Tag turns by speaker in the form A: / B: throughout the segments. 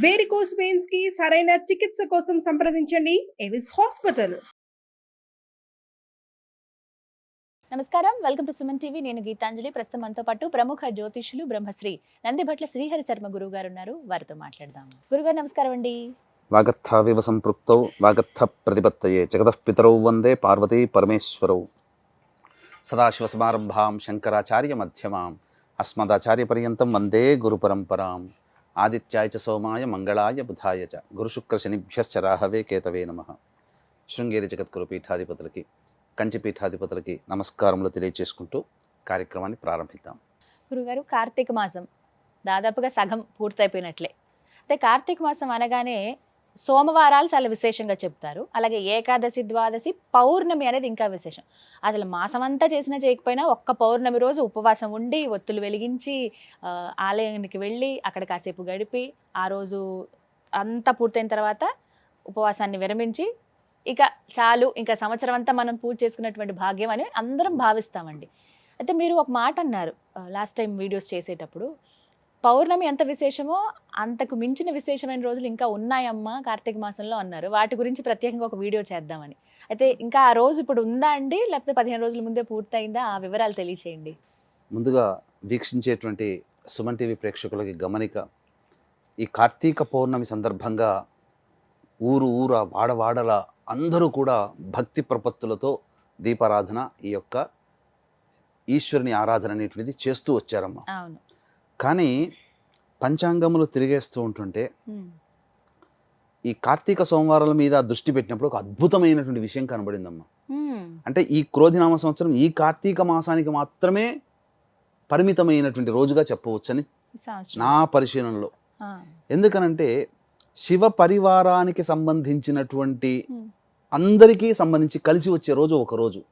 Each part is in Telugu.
A: వేరికోస్ వెయిన్స్ కి సరైన చికిత్స కోసం సంప్రదించండి ఎవిస్ హాస్పిటల్.
B: నమస్కారం, వెల్కమ్ టు సుమన్ టీవీ. నేను గీతాంజలి. ప్రస్తుతం మనతో పాటు ప్రముఖ జ్యోతిష్యులు బ్రహ్మశ్రీ నందిభట్ల శ్రీహరి శర్మ గురువు గారు ఉన్నారు. వారితో మాట్లాడదాం. గురుగారు నమస్కారం అండి.
C: వాగర్థావివ సంపృక్తౌ వాగర్థ ప్రతిపత్తయే జగతః పితరౌ వందే పార్వతీ పరమేశ్వరౌ. సదాశివసమారంభాం శంకరాచార్య మధ్యమాం అస్మదాచార్య పర్యంతం వందే గురు పరంపరాం. ఆదిత్యాయ చ సోమాయ మంగళాయ బుధాయ చ గురుశుక్ర శనిభ్యశ్చ రాహవే కేతవే నమః. శృంగేరి జగద్గురు పీఠాధిపతులకి, కంచి పీఠాధిపతులకి నమస్కారములు తెలియచేసుకుంటూ కార్యక్రమాన్ని ప్రారంభిద్దాం.
B: గురుగారు, కార్తీక మాసం దాదాపుగా సగం పూర్తయిపోయినట్లే. అయితే కార్తీక మాసం అనగానే సోమవారాలు చాలా విశేషంగా చెప్తారు. అలాగే ఏకాదశి, ద్వాదశి, పౌర్ణమి అనేది ఇంకా విశేషం. అసలు మాసం అంతా చేసినా చేయకపోయినా ఒక్క పౌర్ణమి రోజు ఉపవాసం ఉండి ఒత్తులు వెలిగించి ఆలయానికి వెళ్ళి అక్కడ కాసేపు గడిపి ఆ రోజు అంతా పూర్తయిన తర్వాత ఉపవాసాన్ని విరమించి ఇక చాలు, ఇంకా సంవత్సరం అంతా మనం పూజ చేసుకున్నటువంటి భాగ్యం అని అందరం భావిస్తామండి. అయితే మీరు ఒక మాట అన్నారు లాస్ట్ టైం వీడియోస్ చేసేటప్పుడు, పౌర్ణమి ఎంత విశేషమో అంతకు మించిన విశేషమైన రోజులు ఇంకా ఉన్నాయమ్మా కార్తీక మాసంలో అన్నారు. వాటి గురించి ప్రత్యేకంగా ఒక వీడియో చేద్దామని. అయితే ఇంకా ఆ రోజు ఇప్పుడు ఉందా అండి, లేకపోతే 15 రోజుల ముందే పూర్తయిందా? ఆ వివరాలు తెలియచేయండి.
C: ముందుగా వీక్షించేటువంటి సుమన్ టీవీ ప్రేక్షకులకి గమనిక, ఈ కార్తీక పౌర్ణమి సందర్భంగా ఊర వాడవాడల అందరూ కూడా భక్తి ప్రపత్తులతో దీపారాధన, ఈ యొక్క ఈశ్వరుని ఆరాధన అనేటువంటిది చేస్తూ వచ్చారమ్మా.
B: అవును.
C: కానీ పంచాంగములు తిరిగేస్తూ ఉంటుంటే ఈ కార్తీక సోమవారాల మీద దృష్టి పెట్టినప్పుడు ఒక అద్భుతమైనటువంటి విషయం కనబడిందమ్మా. అంటే ఈ క్రోధినామ సంవత్సరం ఈ కార్తీక మాసానికి మాత్రమే పరిమితమైనటువంటి రోజుగా చెప్పవచ్చని నా పరిశీలనలో. ఎందుకనంటే శివ పరివారానికి సంబంధించినటువంటి అందరికీ సంబంధించి కలిసి వచ్చే రోజు ఒక రోజు.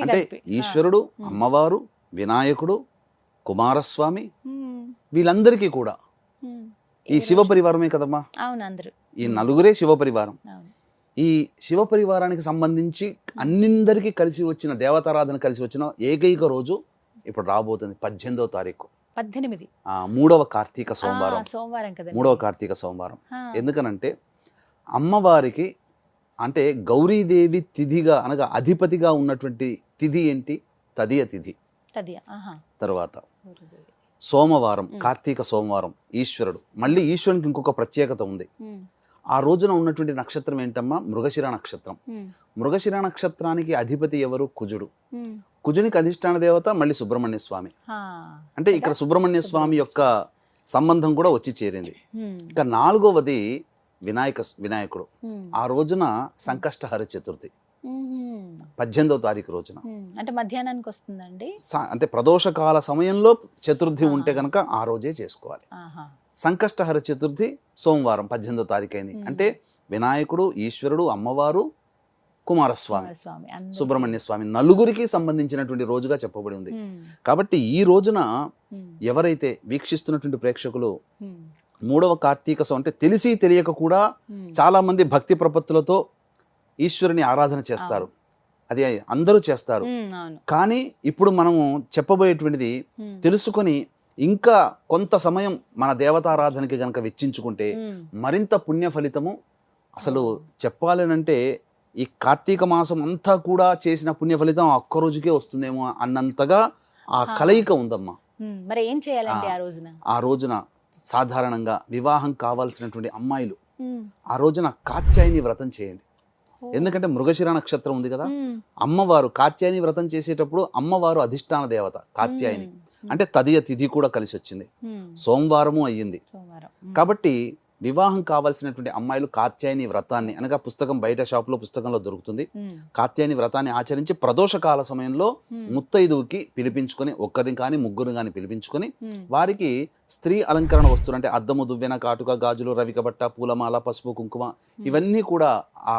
C: అంటే ఈశ్వరుడు, అమ్మవారు, వినాయకుడు, కుమారస్వామి, వీళ్ళందరికీ కూడా ఈ శివ పరివారమే కదమ్మా. ఈ నలుగురే శివ పరివారం. ఈ శివ పరివారానికి సంబంధించి అన్నిందరికీ కలిసి వచ్చిన దేవతారాధన కలిసి వచ్చిన ఏకైక రోజు ఇప్పుడు రాబోతుంది 18వ తారీఖు, 3వ కార్తీక సోమవారం. మూడవ కార్తీక సోమవారం. ఎందుకనంటే అమ్మవారికి అంటే గౌరీదేవి తిథిగా అనగా అధిపతిగా ఉన్నటువంటి తిథి ఏంటి? తదియ తిథి. తర్వాత సోమవారం, కార్తీక సోమవారం ఈశ్వరుడు. మళ్ళీ ఈశ్వరునికి ఇంకొక ప్రత్యేకత ఉంది. ఆ రోజున ఉన్నటువంటి నక్షత్రం ఏంటమ్మా? మృగశిర నక్షత్రం. మృగశిర నక్షత్రానికి అధిపతి ఎవరు? కుజుడు. కుజునికి అధిష్టాన దేవత మళ్ళీ సుబ్రహ్మణ్య స్వామి. అంటే ఇక్కడ సుబ్రహ్మణ్య స్వామి యొక్క సంబంధం కూడా వచ్చి చేరింది. ఇక 4వది వినాయకుడు. ఆ రోజున సంకష్టహర చతుర్థి, 18వ తారీఖు రోజున.
B: అంటే మధ్యాహ్నానికి వస్తుందండి.
C: అంటే ప్రదోషకాల సమయంలో చతుర్థి ఉంటే కనుక ఆ రోజే చేసుకోవాలి. సంకష్టహర చతుర్థి సోమవారం 18వ తారీఖు అయింది. అంటే వినాయకుడు, ఈశ్వరుడు, అమ్మవారు, కుమారస్వామి, సుబ్రహ్మణ్య స్వామి నలుగురికి సంబంధించినటువంటి రోజుగా చెప్పబడి ఉంది. కాబట్టి ఈ రోజున ఎవరైతే వీక్షిస్తున్నటువంటి ప్రేక్షకులు 3వ కార్తీక అంటే తెలిసి తెలియక కూడా చాలా మంది భక్తి ప్రపత్తులతో ఈశ్వరుని ఆరాధన చేస్తారు. అది అందరూ చేస్తారు. కానీ ఇప్పుడు మనము చెప్పబోయేటువంటిది తెలుసుకొని ఇంకా కొంత సమయం మన దేవతారాధనకి గనక వెచ్చించుకుంటే మరింత పుణ్య ఫలితము. అసలు చెప్పాలనంటే ఈ కార్తీక మాసం అంతా కూడా చేసిన పుణ్య ఫలితం ఒక్క రోజుకే వస్తుందేమో అన్నంతగా ఆ కలయిక ఉందమ్మా.
B: మరి ఏం చేయాలంటే
C: ఆ రోజున సాధారణంగా వివాహం కావాల్సినటువంటి అమ్మాయిలు ఆ రోజున కాత్యాయని వ్రతం చేయండి. ఎందుకంటే మృగశిర నక్షత్రం ఉంది కదా, అమ్మవారు కాత్యాయని వ్రతం చేసేటప్పుడు అమ్మవారు అధిష్టాన దేవత కాత్యాయని. అంటే తదియ తిథి కూడా కలిసి వచ్చింది, సోమవారము అయ్యింది. కాబట్టి వివాహం కావాల్సినటువంటి అమ్మాయిలు కాత్యాయని వ్రతాన్ని అనగా పుస్తకం బయట షాపులో పుస్తకంలో దొరుకుతుంది. కాత్యాయని వ్రతాన్ని ఆచరించి ప్రదోషకాల సమయంలో ముత్తైదువుకి పిలిపించుకొని, ఒక్కరిని కానీ ముగ్గురిని కానీ పిలిపించుకొని వారికి స్త్రీ అలంకరణ వస్తువులు అంటే అద్దము, దువ్వెన, కాటుక, గాజులు, రవిక బట్ట, పూలమాల, పసుపు, కుంకుమ ఇవన్నీ కూడా ఆ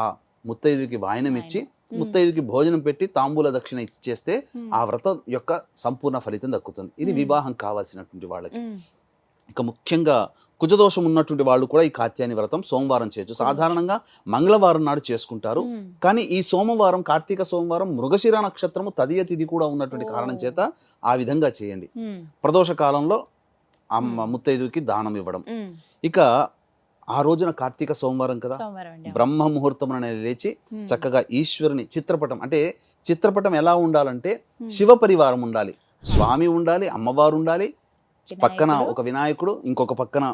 C: ముత్తైదుకి వాయనం ఇచ్చి ముత్తైదుకి భోజనం పెట్టి తాంబూల దక్షిణ ఇచ్చి చేస్తే ఆ వ్రతం యొక్క సంపూర్ణ ఫలితం దక్కుతుంది. ఇది వివాహం కావాల్సినటువంటి వాళ్ళకి. ఇక ముఖ్యంగా కుజదోషం ఉన్నటువంటి వాళ్ళు కూడా ఈ కాత్యాయని వ్రతం సోమవారం చేయొచ్చు. సాధారణంగా మంగళవారం నాడు చేసుకుంటారు. కానీ ఈ సోమవారం, కార్తీక సోమవారం మృగశిర నక్షత్రము తదియ తిథి కూడా ఉన్నటువంటి కారణం చేత ఆ విధంగా చేయండి. ప్రదోష కాలంలో అమ్మ ముత్తైదుకి దానం ఇవ్వడం. ఇక ఆ రోజున కార్తీక సోమవారం కదా, బ్రహ్మ ముహూర్తమున లేచి చక్కగా ఈశ్వరుని చిత్రపటం, అంటే చిత్రపటం ఎలా ఉండాలంటే శివ పరివారం ఉండాలి, స్వామి ఉండాలి, అమ్మవారు ఉండాలి, పక్కన ఒక వినాయకుడు, ఇంకొక పక్కన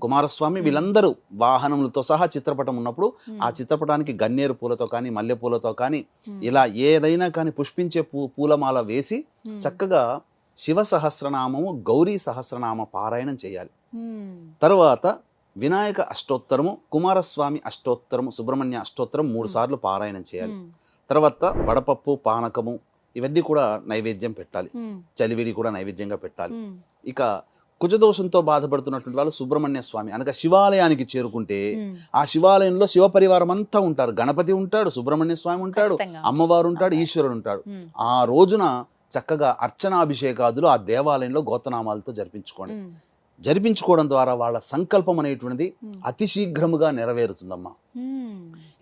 C: కుమారస్వామి, వీళ్ళందరూ వాహనములతో సహా చిత్రపటం ఉన్నప్పుడు ఆ చిత్రపటానికి గన్నేరు పూలతో కానీ మల్లె పూలతో కానీ ఇలా ఏదైనా కానీ పుష్పించే పూలమాల వేసి చక్కగా శివ సహస్రనామము, గౌరీ సహస్రనామ పారాయణం చేయాలి. తర్వాత వినాయక అష్టోత్తరము, కుమారస్వామి అష్టోత్తరము, సుబ్రహ్మణ్య అష్టోత్తరం 3 సార్లు పారాయణం చేయాలి. తర్వాత వడపప్పు, పానకము ఇవన్నీ కూడా నైవేద్యం పెట్టాలి, చలివిడి కూడా నైవేద్యంగా పెట్టాలి. ఇక కుజదోషంతో బాధపడుతున్నటువంటి వాళ్ళు సుబ్రహ్మణ్య స్వామి అనగా శివాలయానికి చేరుకుంటే ఆ శివాలయంలో శివ పరివారం అంతా ఉంటారు. గణపతి ఉంటాడు, సుబ్రహ్మణ్య స్వామి ఉంటాడు, అమ్మవారు ఉంటాడు, ఈశ్వరుడు ఉంటాడు. ఆ రోజున చక్కగా అర్చనాభిషేకాదులు ఆ దేవాలయంలో గోతనామాలతో జరిపించుకోవడం ద్వారా వాళ్ళ సంకల్పం అనేటువంటిది అతి శీఘ్రముగా నెరవేరుతుందమ్మా.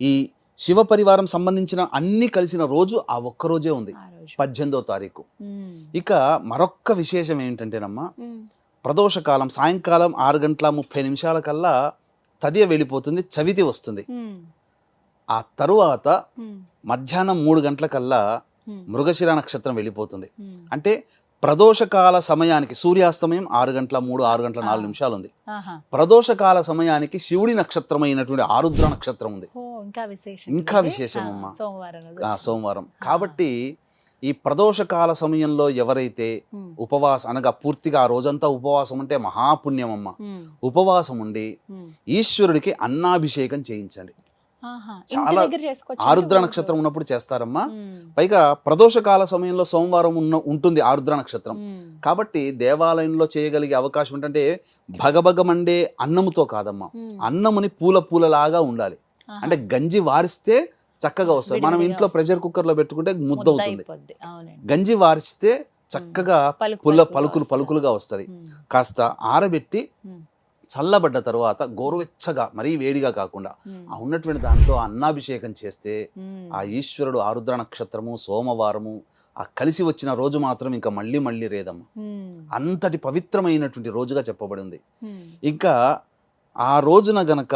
C: ఈ శివ పరివారం సంబంధించిన అన్ని కలిసిన రోజు ఆ ఒక్కరోజే ఉంది, 18వ తారీఖు. ఇక మరొక్క విశేషం ఏంటంటేనమ్మా, ప్రదోషకాలం సాయంకాలం 6:30 కల్లా తదియ వెళ్ళిపోతుంది, చవితి వస్తుంది. ఆ తరువాత మధ్యాహ్నం 3 గంటలకల్లా మృగశిర నక్షత్రం వెళ్ళిపోతుంది. అంటే ప్రదోషకాల సమయానికి సూర్యాస్తమయం 6:03, 6:04 ఉంది. ప్రదోషకాల సమయానికి శివుడి నక్షత్రమైనటువంటి ఆరుద్ర నక్షత్రం ఉంది. ఇంకా విశేషం అమ్మా సోమవారం. కాబట్టి ఈ ప్రదోషకాల సమయంలో ఎవరైతే అనగా పూర్తిగా ఆ రోజంతా ఉపవాసం ఉంటే మహాపుణ్యం అమ్మ. ఉపవాసం ఉండి ఈశ్వరుడికి అన్నాభిషేకం చేయించండి. చాలా ఆరుద్ర నక్షత్రం ఉన్నప్పుడు చేస్తారమ్మా. పైగా ప్రదోషకాల సమయంలో సోమవారం ఉంటుంది ఆరుద్ర నక్షత్రం. కాబట్టి దేవాలయంలో చేయగలిగే అవకాశం ఏంటంటే భగభగమండే అన్నముతో కాదమ్మా, అన్నముని పూలలాగా ఉండాలి. అంటే గంజి వారిస్తే చక్కగా వస్తుంది. మనం ఇంట్లో ప్రెషర్ కుక్కర్ లో పెట్టుకుంటే ముద్దవుతుంది. గంజి వారిస్తే చక్కగా పలుకులుగా వస్తుంది. కాస్త ఆరబెట్టి చల్లబడ్డ తర్వాత గోరువెచ్చగా మరీ వేడిగా కాకుండా ఆ ఉన్నటువంటి దాంట్లో అన్నాభిషేకం చేస్తే ఆ ఈశ్వరుడు ఆరుద్ర నక్షత్రము సోమవారము ఆ కలిసి వచ్చిన రోజు మాత్రం ఇంకా మళ్ళీ రేదమ్మ. అంతటి పవిత్రమైనటువంటి రోజుగా చెప్పబడింది. ఇంకా ఆ రోజున గనక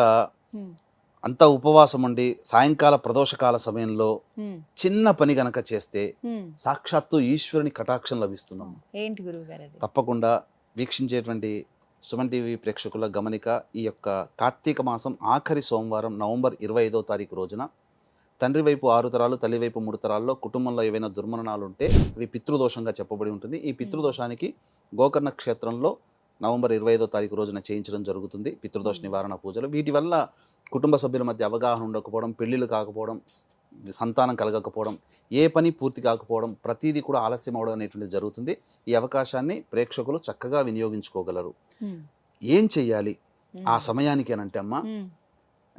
C: అంతా ఉపవాసం ఉండి సాయంకాల ప్రదోషకాల సమయంలో చిన్న పని గనక చేస్తే సాక్షాత్తు ఈశ్వరుని కటాక్షం లభిస్తుందమ్మా.
B: ఏంటి గురువుగారు?
C: తప్పకుండా వీక్షించేటువంటి సుమన్ టీవీ ప్రేక్షకుల గమనిక, ఈ యొక్క కార్తీక మాసం ఆఖరి సోమవారం నవంబర్ 25వ తారీఖు రోజున తండ్రి వైపు 6 తరాలు, తల్లి వైపు 3 తరాల్లో కుటుంబంలో ఏవైనా దుర్మరణాలు ఉంటే అవి పితృదోషంగా చెప్పబడి ఉంటుంది. ఈ పితృదోషానికి గోకర్ణ క్షేత్రంలో నవంబర్ 25వ తారీఖు రోజున చేయించడం జరుగుతుంది పితృదోష నివారణ పూజలు. వీటి వల్ల కుటుంబ సభ్యుల మధ్య అవగాహన ఉండకపోవడం, పెళ్లిళ్ళు కాకపోవడం, సంతానం కలగకపోవడం, ఏ పని పూర్తి కాకపోవడం, ప్రతిదీ కూడా ఆలస్యం అవడం అనేటువంటిది జరుగుతుంది. ఈ అవకాశాన్ని ప్రేక్షకులు చక్కగా వినియోగించుకోగలరు. ఏం చెయ్యాలి ఆ సమయానికి అని అంటే అమ్మా,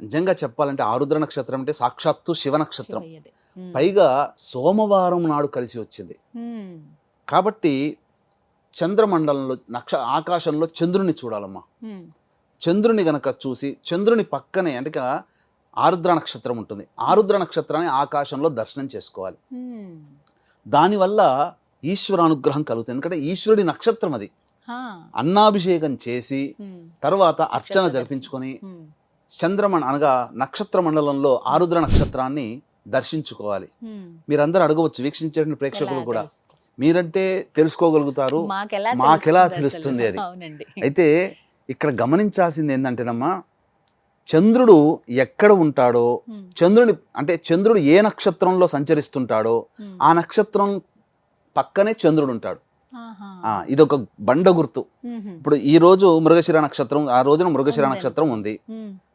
C: నిజంగా చెప్పాలంటే ఆరుద్ర నక్షత్రం అంటే సాక్షాత్తు శివ నక్షత్రం, పైగా సోమవారం నాడు కలిసి వచ్చింది. కాబట్టి చంద్రమండలంలో ఆకాశంలో చంద్రుని చూడాలమ్మా. చంద్రుని గనక చూసి చంద్రుని పక్కనే అంటే ఆరుద్ర నక్షత్రం ఉంటుంది, ఆరుద్ర నక్షత్రాన్ని ఆకాశంలో దర్శనం చేసుకోవాలి. దానివల్ల ఈశ్వర అనుగ్రహం కలుగుతుంది. ఎందుకంటే ఈశ్వరుడి నక్షత్రం అది. అన్నాభిషేకం చేసి తర్వాత అర్చన జరిపించుకొని అనగా నక్షత్ర మండలంలో ఆరుద్ర నక్షత్రాన్ని దర్శించుకోవాలి. మీరందరూ అడగవచ్చు, వీక్షించే ప్రేక్షకులు కూడా, మీరంటే తెలుసుకోగలుగుతారు, మాకెలా తెలుస్తుంది అది. అయితే ఇక్కడ గమనించాల్సింది ఏంటంటేనమ్మా, చంద్రుడు ఎక్కడ ఉంటాడో, చంద్రుడు ఏ నక్షత్రంలో సంచరిస్తుంటాడో ఆ నక్షత్రం పక్కనే చంద్రుడు ఉంటాడు. ఇదొక బండ గుర్తు. ఇప్పుడు ఈ రోజు మృగశిర నక్షత్రం, ఆ రోజున మృగశిర నక్షత్రం ఉంది.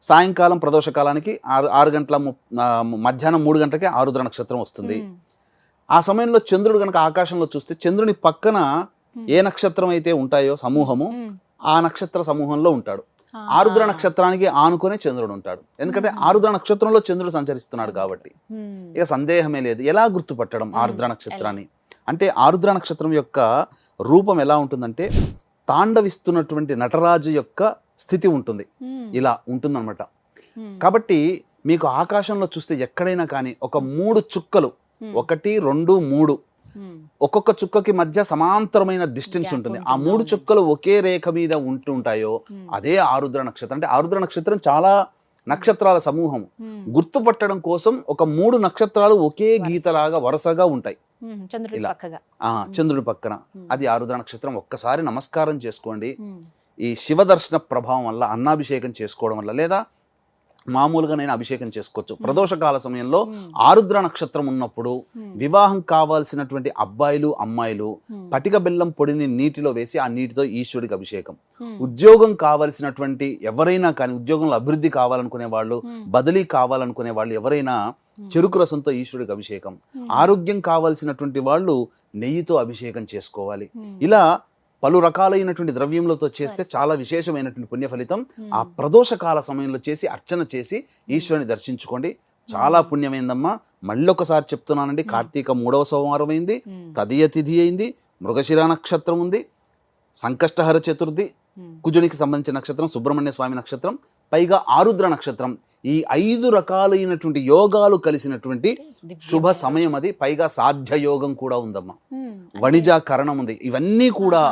C: సాయంకాలం ప్రదోషకాలానికి మధ్యాహ్నం 3 గంటలకే ఆరుద్ర నక్షత్రం వస్తుంది. ఆ సమయంలో చంద్రుడు కనుక ఆకాశంలో చూస్తే చంద్రుని పక్కన ఏ నక్షత్రం అయితే ఉంటాయో సమూహము, ఆ నక్షత్ర సమూహంలో ఉంటాడు. ఆరుద్ర నక్షత్రానికి ఆనుకునే చంద్రుడు ఉంటాడు. ఎందుకంటే ఆరుద్ర నక్షత్రంలో చంద్రుడు సంచరిస్తున్నాడు కాబట్టి ఇక సందేహమే లేదు. ఎలా గుర్తుపట్టడం ఆరుద్ర నక్షత్రాన్ని అంటే, ఆరుద్ర నక్షత్రం యొక్క రూపం ఎలా ఉంటుందంటే తాండవిస్తున్నటువంటి నటరాజు యొక్క స్థితి ఉంటుంది, ఇలా ఉంటుందన్నమాట. కాబట్టి మీకు ఆకాశంలో చూస్తే ఎక్కడైనా కానీ ఒక 3 చుక్కలు, 1, 2, 3 ఒక్కొక్క చుక్కకి మధ్య సమాంతరమైన డిస్టెన్స్
B: Gap
C: ఉంటుంది. ఆ
B: ఉంటుంది,
C: 3
B: అవును.
C: చుక్కలు ఒకే రేఖ మీద ఉంటుంటాయో అదే ఆరుద్ర నక్షత్రం. అంటే ఆరుద్ర నక్షత్రం చాలా నక్షత్రాల సమూహం. గుర్తుపట్టడం కోసం ఒక 3 నక్షత్రాలు ఒకే గీతలాగా వరుసగా ఉంటాయి
B: చంద్రుడి
C: ఇలా.
B: పక్కగా.
C: చంద్రుడి పక్కన అది ఆరుద్ర నక్షత్రం. ఒక్కసారి నమస్కారం చేసుకోండి. ఈ శివ దర్శన ప్రభావం వల్ల అన్నాభిషేకం చేసుకోవడం వల్ల, లేదా మామూలుగా నేను అభిషేకం చేసుకోవచ్చు. ప్రదోషకాల సమయంలో ఆరుద్ర నక్షత్రం ఉన్నప్పుడు వివాహం కావాల్సినటువంటి అబ్బాయిలు అమ్మాయిలు పటిక బెల్లం పొడిని నీటిలో వేసి ఆ నీటితో ఈశ్వరుడికి అభిషేకం. ఉద్యోగం కావాల్సినటువంటి ఎవరైనా కానీ, ఉద్యోగంలో అభివృద్ధి కావాలనుకునే వాళ్ళు, బదిలీ కావాలనుకునే వాళ్ళు ఎవరైనా చెరుకు రసంతో ఈశ్వరుడికి అభిషేకం. ఆరోగ్యం కావాల్సినటువంటి వాళ్ళు నెయ్యితో అభిషేకం చేసుకోవాలి. ఇలా పలు రకాలైనటువంటి ద్రవ్యములతో చేస్తే చాలా విశేషమైనటువంటి పుణ్య ఫలితం. ఆ ప్రదోషకాల సమయంలో చేసి అర్చన చేసి ఈశ్వరుని దర్శించుకోండి. చాలా పుణ్యమైందమ్మా. మళ్ళీ ఒకసారి చెప్తున్నానండి, కార్తీక 3వ సోమవారం అయింది, తదియ తిథి అయింది, మృగశిర నక్షత్రం ఉంది, సంకష్టహర చతుర్థి, కుజునికి సంబంధించిన నక్షత్రం, సుబ్రహ్మణ్య స్వామి నక్షత్రం, పైగా ఆరుద్ర నక్షత్రం. ఈ 5 రకాలైనటువంటి యోగాలు కలిసినటువంటి శుభ సమయం అది. పైగా సాధ్య యోగం కూడా ఉందమ్మా, వణిజాకరణం ఉంది. ఇవన్నీ కూడా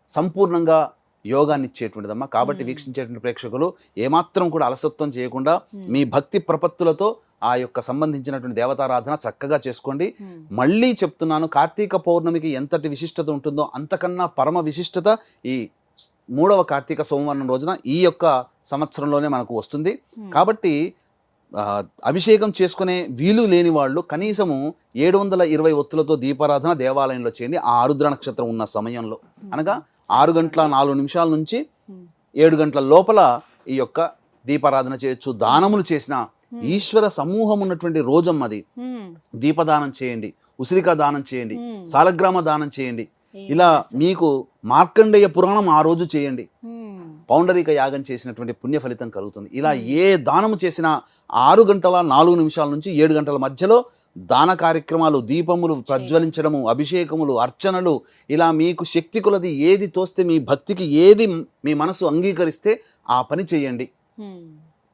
C: సంపూర్ణంగా యోగాన్ని ఇచ్చేటువంటిదమ్మా. కాబట్టి వీక్షించేటువంటి ప్రేక్షకులు ఏమాత్రం కూడా అలసత్వం చేయకుండా మీ భక్తి ప్రపత్తులతో ఆ యొక్క సంబంధించినటువంటి దేవతారాధన చక్కగా చేసుకోండి. మళ్ళీ చెప్తున్నాను, కార్తీక పౌర్ణమికి ఎంతటి విశిష్టత ఉంటుందో అంతకన్నా పరమ విశిష్టత ఈ 3వ కార్తీక సోమవారం రోజున ఈ యొక్క సంవత్సరంలోనే మనకు వస్తుంది. కాబట్టి అభిషేకం చేసుకునే వీలు లేని వాళ్ళు కనీసము 720 ఒత్తులతో దీపారాధన దేవాలయంలో చేయండి. ఆ ఆరుద్ర నక్షత్రం ఉన్న సమయంలో, అనగా 6:04 నుంచి 7 గంటల లోపల ఈ యొక్క దీపారాధన చేయొచ్చు. దానములు చేసిన ఈశ్వర సమూహం ఉన్నటువంటి రోజమ్మది. దీపదానం చేయండి, ఉసిరికా దానం చేయండి, సాలగ్రామ దానం చేయండి. ఇలా మీకు మార్కండేయ పురాణం ఆ రోజు చేయండి. పౌండరీక యాగం చేసినటువంటి పుణ్య ఫలితం కలుగుతుంది. ఇలా ఏ దానము చేసినా 6:04 నుంచి 7 గంటల మధ్యలో దాన కార్యక్రమాలు, దీపములు ప్రజ్వలించడము, అభిషేకములు, అర్చనలు, ఇలా మీకు శక్తి కొలది ఏది తోస్తే, మీ భక్తికి ఏది మీ మనసు అంగీకరిస్తే ఆ పని చేయండి.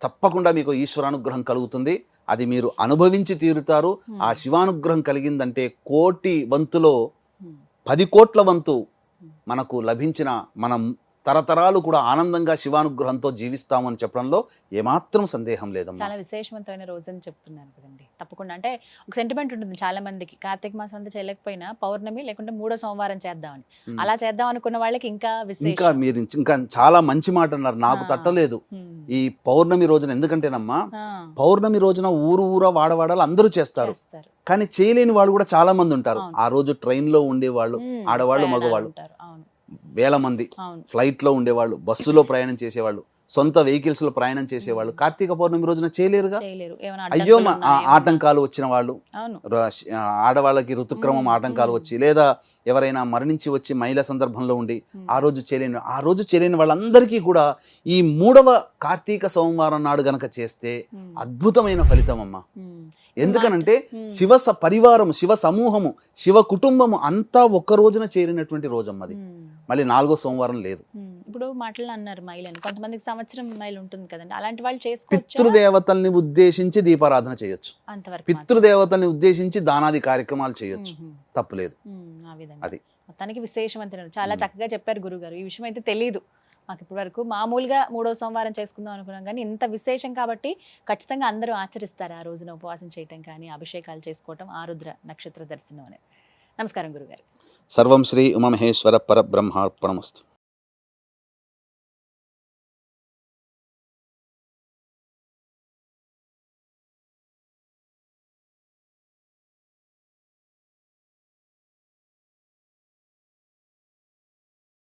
C: తప్పకుండా మీకు ఈశ్వరానుగ్రహం కలుగుతుంది. అది మీరు అనుభవించి తీరుతారు. ఆ శివానుగ్రహం కలిగిందంటే 1,00,00,000 వంతులో 10 కోట్ల వంతు మనకు లభించిన, మనం తరతరాలు కూడా ఆనందంగా శివానుగ్రహంతో జీవిస్తామని చెప్పడంలో ఏమాత్రం సందేహం లేదమ్మా.
B: చాలా విశేషవంతమైన రోజు అని చెప్తున్నాను కదండి. తప్పకుండా, అంటే ఒక సెంటిమెంట్ ఉంటుంది చాలా మందికి, కార్తీక మాసం అంతా చేయలేకపోయినా పౌర్ణమి లేకుంటే 3వ సోమవారం చేద్దామని. అలా చేద్దాం అనుకున్న వాళ్ళకి ఇంకా
C: ఇంకా మీరు ఇంకా చాలా మంచి మాట అన్నారు, నాకు తట్టలేదు. ఈ పౌర్ణమి రోజున, ఎందుకంటేనమ్మా పౌర్ణమి రోజున ఊరు వాడవాడాలు అందరూ చేస్తారు, కానీ చేయలేని వాళ్ళు కూడా చాలా మంది ఉంటారు. ఆ రోజు ట్రైన్ లో ఉండేవాళ్ళు, ఆడవాళ్ళు మగవాళ్ళు వేల మంది, ఫ్లైట్ లో ఉండేవాళ్ళు, బస్సులో ప్రయాణం చేసేవాళ్ళు, సొంత వెహికల్స్ లో ప్రయాణం చేసేవాళ్ళు కార్తీక పౌర్ణమి రోజున చేయలేరుగా. అయ్యో ఆటంకాలు వచ్చిన వాళ్ళు, ఆడవాళ్ళకి ఋతుక్రమం ఆటంకాలు వచ్చి, లేదా ఎవరైనా మరణించి వచ్చి మహిళ సందర్భంలో ఉండి ఆ రోజు చేయలేని వాళ్ళందరికీ కూడా ఈ 3వ కార్తీక సోమవారం నాడు గనక చేస్తే అద్భుతమైన ఫలితం అమ్మా. ఎందుకనంటే శివ పరివారము, శివ సమూహము, శివ కుటుంబము అంతా ఒక్క రోజున చేరినటువంటి రోజమ్మది. మళ్ళీ 4వ సోమవారం లేదు.
B: ఇప్పుడు మాటలు అన్నారు మహిళని, కొంతమందికి సంవత్సరం మహిళ ఉంటుంది కదండి, అలాంటి వాళ్ళు చేసుకోవచ్చు.
C: పితృదేవతల్ని ఉద్దేశించి దీపారాధన చేయొచ్చు, పితృదేవతల్ని ఉద్దేశించి దానాది కార్యక్రమాలు చేయొచ్చు, తప్పులేదు.
B: ఆ విధంగా అది మొత్తానికి విశేషవంతమైన, చాలా చక్కగా చెప్పారు గురుగారు. ఈ విషయం అయితే తెలియదు మాకు ఇప్పటి వరకు. మామూలుగా 3వ సోమవారం చేసుకుందాం అనుకున్నాం, కానీ ఇంత విశేషం కాబట్టి ఖచ్చితంగా అందరూ ఆచరిస్తారు ఆ రోజున ఉపవాసం చేయటం కానీ, అభిషేకాలు చేసుకోవటం, ఆరుద్ర నక్షత్ర దర్శనం అనేది. నమస్కారం గురుగారు.
C: సర్వం శ్రీ ఉమామహేశ్వర పరబ్రహ్మార్పణమస్తు.